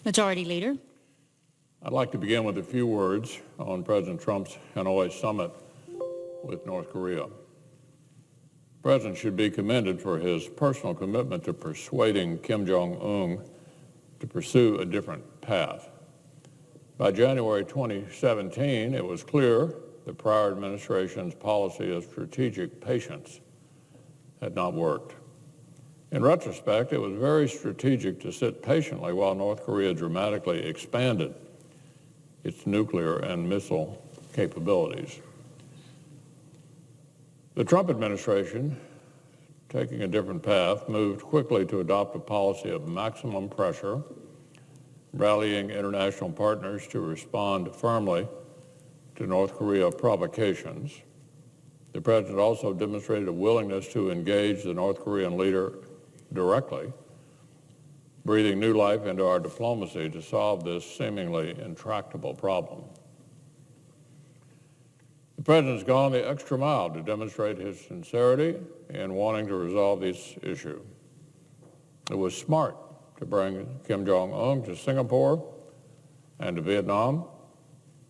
Majority Leader. I'd like to begin with a few words on President Trump's Hanoi summit with North Korea. The President should be commended for his personal commitment to persuading Kim Jong-un to pursue a different path. By January 2017, it was clear the prior administration's policy of strategic patience had not worked. In retrospect, it was very strategic to sit patiently while North Korea dramatically expanded its nuclear and missile capabilities. The Trump administration, taking a different path, moved quickly to adopt a policy of maximum pressure, rallying international partners to respond firmly to North Korea provocations. The President also demonstrated a willingness to engage the North Korean leader directly, breathing new life into our diplomacy to solve this seemingly intractable problem. The President's gone the extra mile to demonstrate his sincerity in wanting to resolve this issue. It was smart to bring Kim Jong-un to Singapore and to Vietnam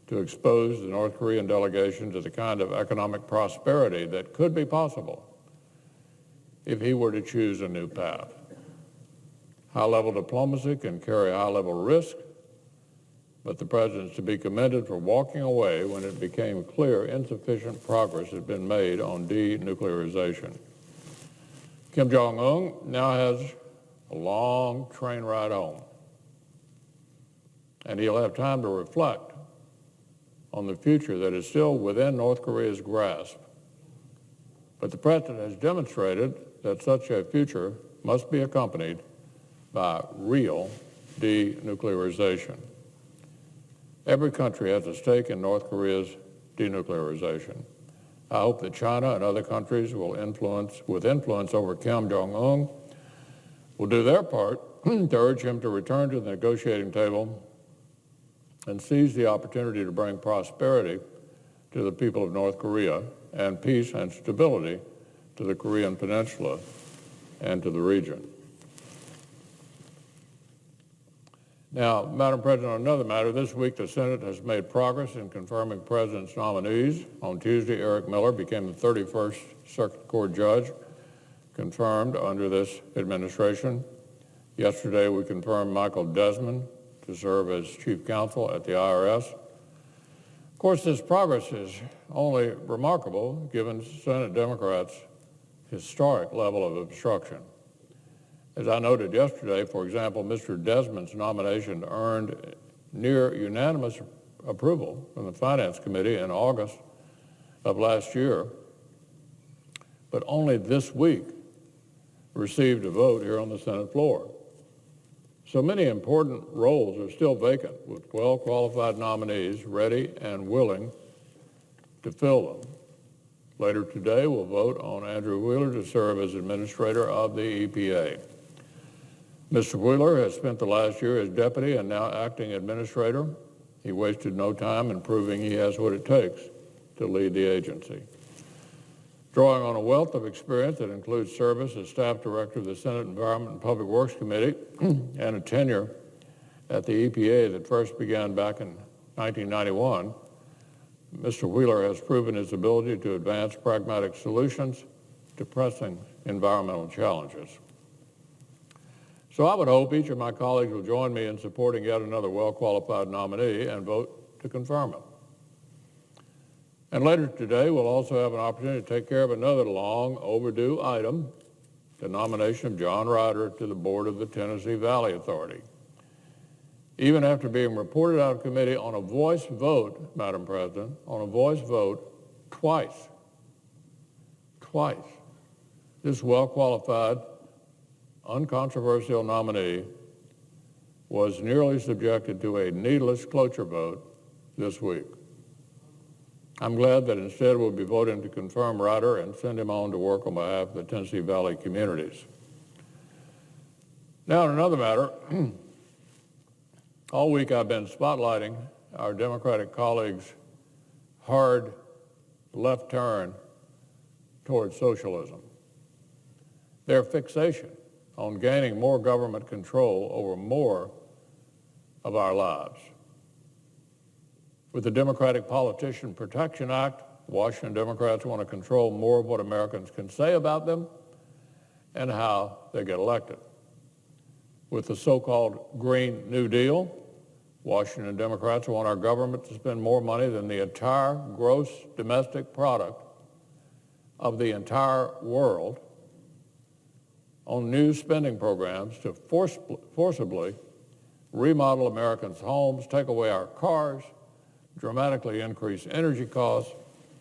to expose the North Korean delegation to the kind of economic prosperity that could be possible if he were to choose a new path. High-level diplomacy can carry high-level risk, but the President is to be commended for walking away when it became clear insufficient progress had been made on denuclearization. Kim Jong-un now has a long train ride home, and he'll have time to reflect on the future that is still within North Korea's grasp. But the President has demonstrated that such a future must be accompanied by real denuclearization. Every country has a stake in North Korea's denuclearization. I hope that China and other countries with influence over Kim Jong-un will do their part to urge him to return to the negotiating table and seize the opportunity to bring prosperity to the people of North Korea and peace and stability to the Korean Peninsula and to the region. Now, Madam President, on another matter, this week the Senate has made progress in confirming President's nominees. On Tuesday, Eric Miller became the 31st Circuit Court judge confirmed under this administration. Yesterday, we confirmed Michael Desmond to serve as Chief Counsel at the IRS. Of course, this progress is only remarkable given Senate Democrats' historic level of obstruction. As I noted yesterday, for example, Mr. Desmond's nomination earned near unanimous approval from the Finance Committee in August of last year, but only this week received a vote here on the Senate floor. So many important roles are still vacant with well-qualified nominees ready and willing to fill them. Later today, we'll vote on Andrew Wheeler to serve as administrator of the EPA. Mr. Wheeler has spent the last year as deputy and now acting administrator. He wasted no time in proving he has what it takes to lead the agency. Drawing on a wealth of experience that includes service as staff director of the Senate Environment and Public Works Committee and a tenure at the EPA that first began back in 1991, Mr. Wheeler has proven his ability to advance pragmatic solutions to pressing environmental challenges. So I would hope each of my colleagues will join me in supporting yet another well-qualified nominee and vote to confirm him. And later today, we'll also have an opportunity to take care of another long overdue item, the nomination of John Ryder to the board of the Tennessee Valley Authority. Even after being reported out of committee on a voice vote, Madam President, on a voice vote twice, this well-qualified, uncontroversial nominee was nearly subjected to a needless cloture vote this week. I'm glad that instead we'll be voting to confirm Ryder and send him on to work on behalf of the Tennessee Valley communities. Now, in another matter, all week I've been spotlighting our Democratic colleagues' hard left turn towards socialism. Their fixation on gaining more government control over more of our lives. With the Democratic Politician Protection Act, Washington Democrats want to control more of what Americans can say about them and how they get elected. With the so-called Green New Deal, Washington Democrats want our government to spend more money than the entire gross domestic product of the entire world on new spending programs to forcibly remodel Americans' homes, take away our cars, dramatically increase energy costs,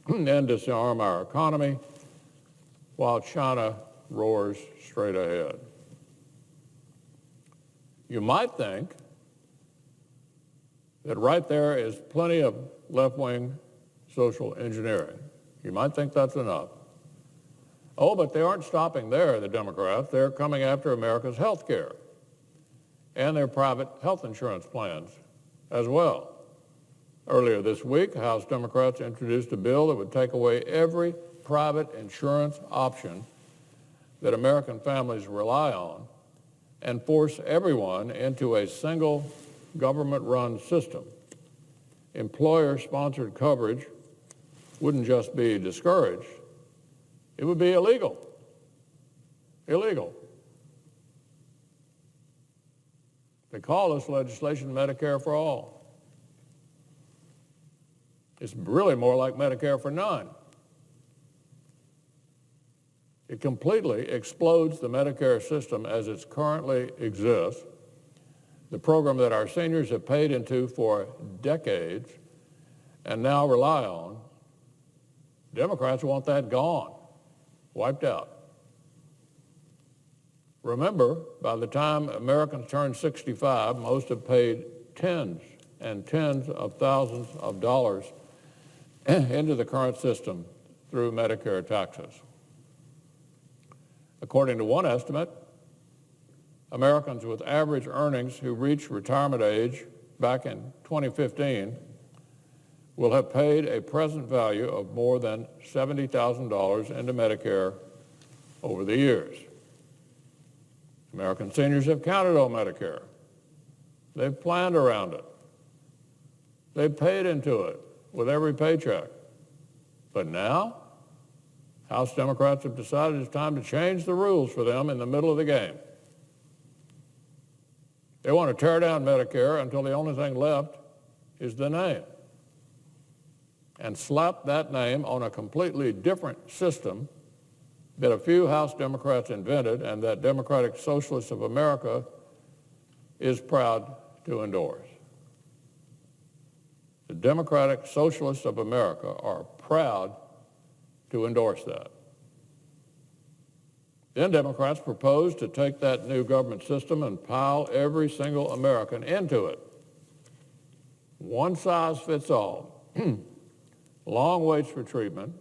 and disarm our economy while China roars straight ahead. You might think that right there is plenty of left-wing social engineering. You might think that's enough. Oh, but they aren't stopping there, the Democrats. They're coming after America's health care and their private health insurance plans as well. Earlier this week, House Democrats introduced a bill that would take away every private insurance option that American families rely on and force everyone into a single government-run system. Employer-sponsored coverage wouldn't just be discouraged, it would be illegal. Illegal. They call this legislation Medicare for All. It's really more like Medicare for none. It completely explodes the Medicare system as it currently exists, the program that our seniors have paid into for decades and now rely on. Democrats want that gone, wiped out. Remember, by the time Americans turn 65, most have paid tens and tens of thousands of dollars into the current system through Medicare taxes. According to one estimate, Americans with average earnings who reached retirement age back in 2015 will have paid a present value of more than $70,000 into Medicare over the years. American seniors have counted on Medicare. They've planned around it. They've paid into it with every paycheck. But now, House Democrats have decided it's time to change the rules for them in the middle of the game. They want to tear down Medicare until the only thing left is the name, and slap that name on a completely different system that a few House Democrats invented and that Democratic Socialists of America is proud to endorse. The Democratic Socialists of America are proud to endorse that. Then Democrats propose to take that new government system and pile every single American into it. One size fits all. Long waits for treatment,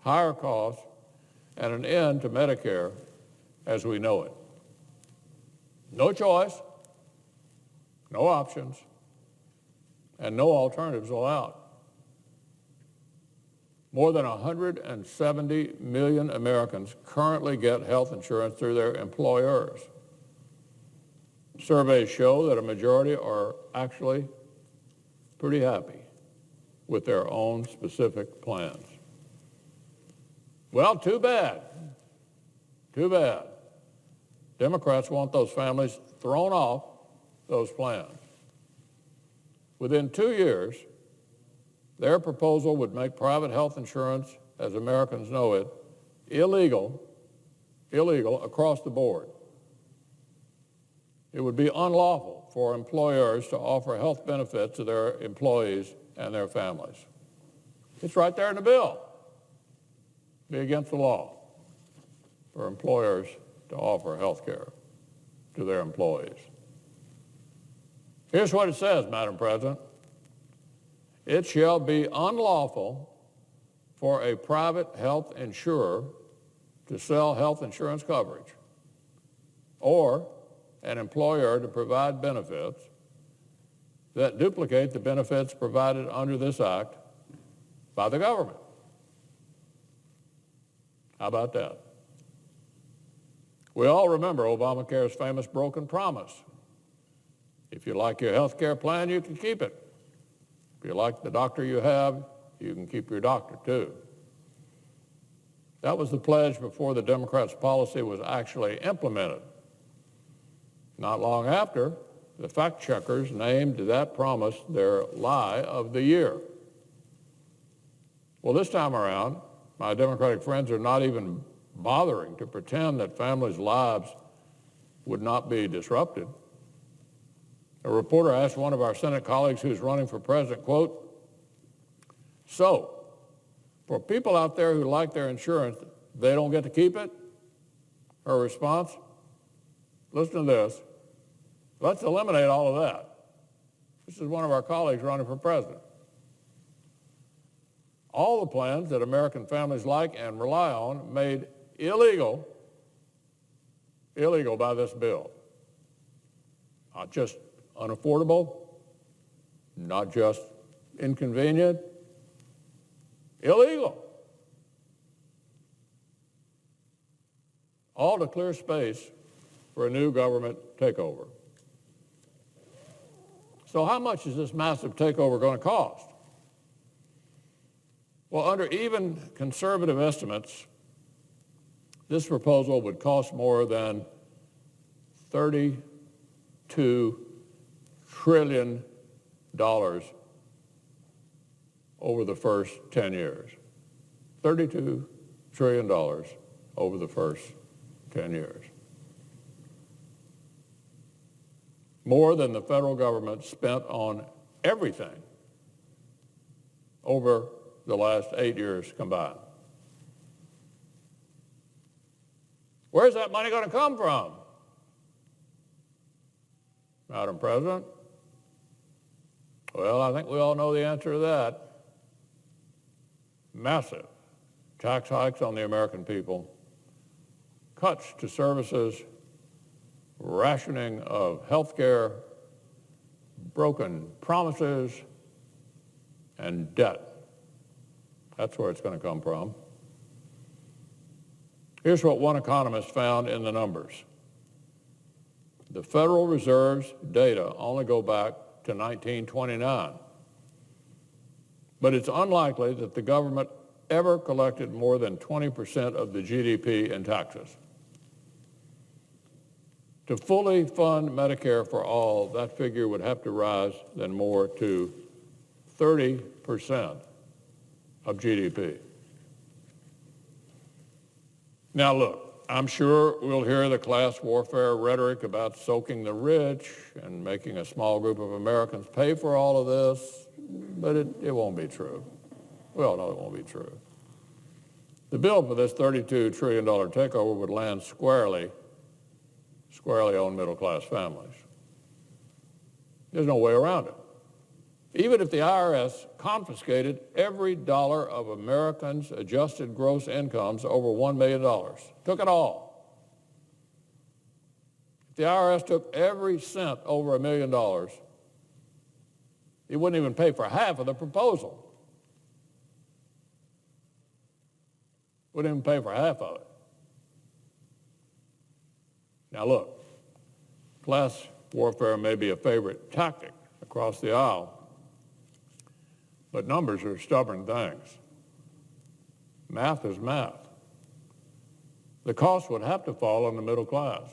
higher costs, and an end to Medicare as we know it. No choice, no options, and no alternatives allowed. More than 170 million Americans currently get health insurance through their employers. Surveys show that a majority are actually pretty happy with their own specific plans. Well, too bad. Too bad. Democrats want those families thrown off those plans. Within 2 years, their proposal would make private health insurance, as Americans know it, illegal across the board. It would be unlawful for employers to offer health benefits to their employees and their families. It's right there in the bill. Be against the law for employers to offer health care to their employees. Here's what it says, Madam President. It shall be unlawful for a private health insurer to sell health insurance coverage or an employer to provide benefits that duplicate the benefits provided under this act by the government. How about that? We all remember Obamacare's famous broken promise. If you like your health care plan, you can keep it. If you like the doctor you have, you can keep your doctor too. That was the pledge before the Democrats' policy was actually implemented. Not long after, the fact checkers named that promise their lie of the year. Well, this time around, my Democratic friends are not even bothering to pretend that families' lives would not be disrupted. A reporter asked one of our Senate colleagues who's running for president, quote, "So, for people out there who like their insurance, they don't get to keep it?" Her response, listen to this, "Let's eliminate all of that." This is one of our colleagues running for president. All the plans that American families like and rely on made illegal by this bill. Not just unaffordable, not just inconvenient, illegal. All to clear space for a new government takeover. So how much is this massive takeover going to cost? Well, under even conservative estimates, this proposal would cost more than $32 trillion over the first 10 years. $32 trillion over the first 10 years. More than the federal government spent on everything over the last 8 years combined. Where's that money going to come from, Madam President? Well, I think we all know the answer to that. Massive tax hikes on the American people, cuts to services, rationing of health care, broken promises, and debt. That's where it's going to come from. Here's what one economist found in the numbers. The Federal Reserve's data only go back to 1929. But it's unlikely that the government ever collected more than 20% of the GDP in taxes. To fully fund Medicare for all, that figure would have to rise then more to 30% of GDP. Now look, I'm sure we'll hear the class warfare rhetoric about soaking the rich and making a small group of Americans pay for all of this, but it won't be true. We all know it won't be true. The bill for this $32 trillion takeover would land squarely on middle-class families. There's no way around it. Even if the IRS confiscated every dollar of Americans' adjusted gross incomes over $1 million, took it all. If the IRS took every cent over $1 million, it wouldn't even pay for half of the proposal. Wouldn't even pay for half of it. Now look, class warfare may be a favorite tactic across the aisle, but numbers are stubborn things. Math is math. The cost would have to fall on the middle class.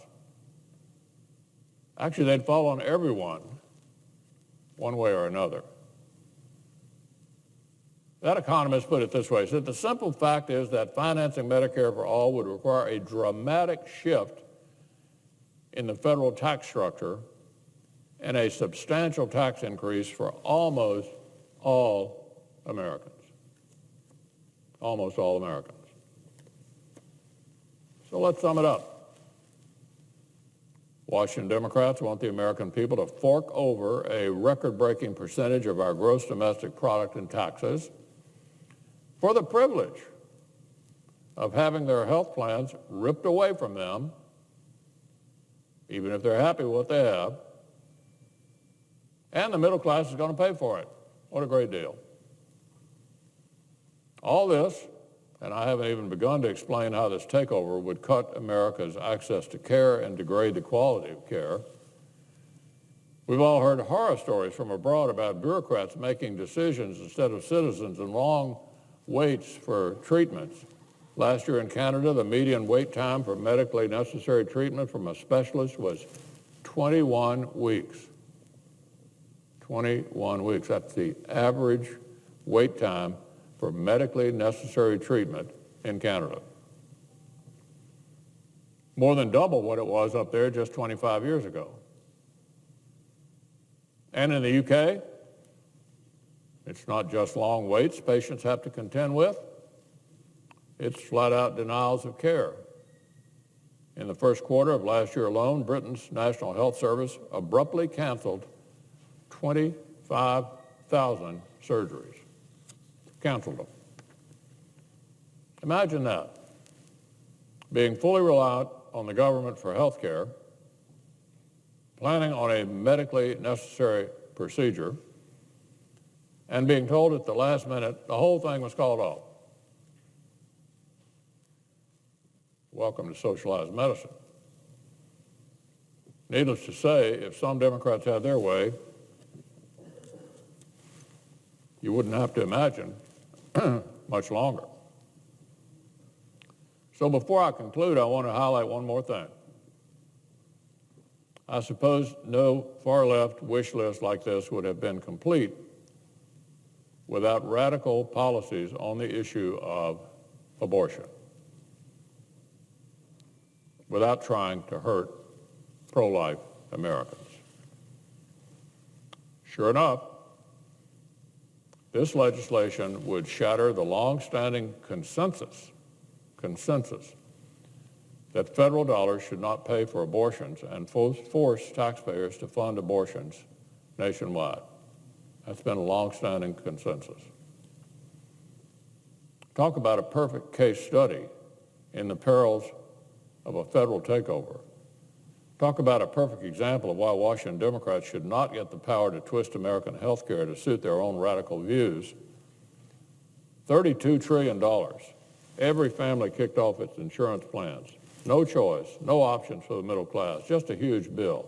Actually, they'd fall on everyone, one way or another. That economist put it this way, he said, the simple fact is that financing Medicare for all would require a dramatic shift in the federal tax structure and a substantial tax increase for almost all Americans. Almost all Americans. So let's sum it up. Washington Democrats want the American people to fork over a record-breaking percentage of our gross domestic product in taxes for the privilege of having their health plans ripped away from them, even if they're happy with what they have, and the middle class is going to pay for it. What a great deal. All this, and I haven't even begun to explain how this takeover would cut America's access to care and degrade the quality of care, We've all heard horror stories from abroad about bureaucrats making decisions instead of citizens and long waits for treatments. Last year in Canada, the median wait time for medically necessary treatment from a specialist was 21 weeks. 21 weeks. That's the average wait time for medically necessary treatment in Canada. More than double what it was up there just 25 years ago. And in the UK, it's not just long waits patients have to contend with. It's flat-out denials of care. In the first quarter of last year alone, Britain's National Health Service abruptly canceled 25,000 surgeries. Canceled them. Imagine that. Being fully reliant on the government for health care, planning on a medically necessary procedure, and being told at the last minute the whole thing was called off. Welcome to socialized medicine. Needless to say, if some Democrats had their way, you wouldn't have to imagine much longer. So before I conclude, I want to highlight one more thing. I suppose no far-left wish list like this would have been complete without radical policies on the issue of abortion, without trying to hurt pro-life Americans. Sure enough, this legislation would shatter the long-standing consensus that federal dollars should not pay for abortions and force taxpayers to fund abortions nationwide. That's been a long-standing consensus. Talk about a perfect case study in the perils of a federal takeover. Talk about a perfect example of why Washington Democrats should not get the power to twist American health care to suit their own radical views. $32 trillion. Every family kicked off its insurance plans. No choice, no options for the middle class, just a huge bill.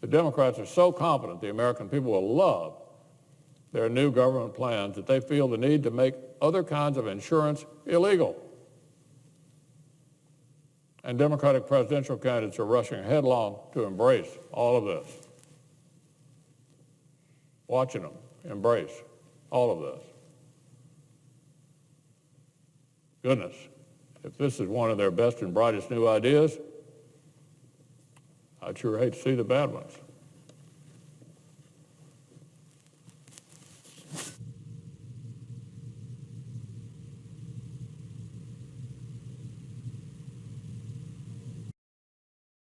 The Democrats are so confident the American people will love their new government plans that they feel the need to make other kinds of insurance illegal. And Democratic presidential candidates are rushing headlong to embrace all of this. Watching them embrace all of this. Goodness, if this is one of their best and brightest new ideas, I'd sure hate to see the bad ones.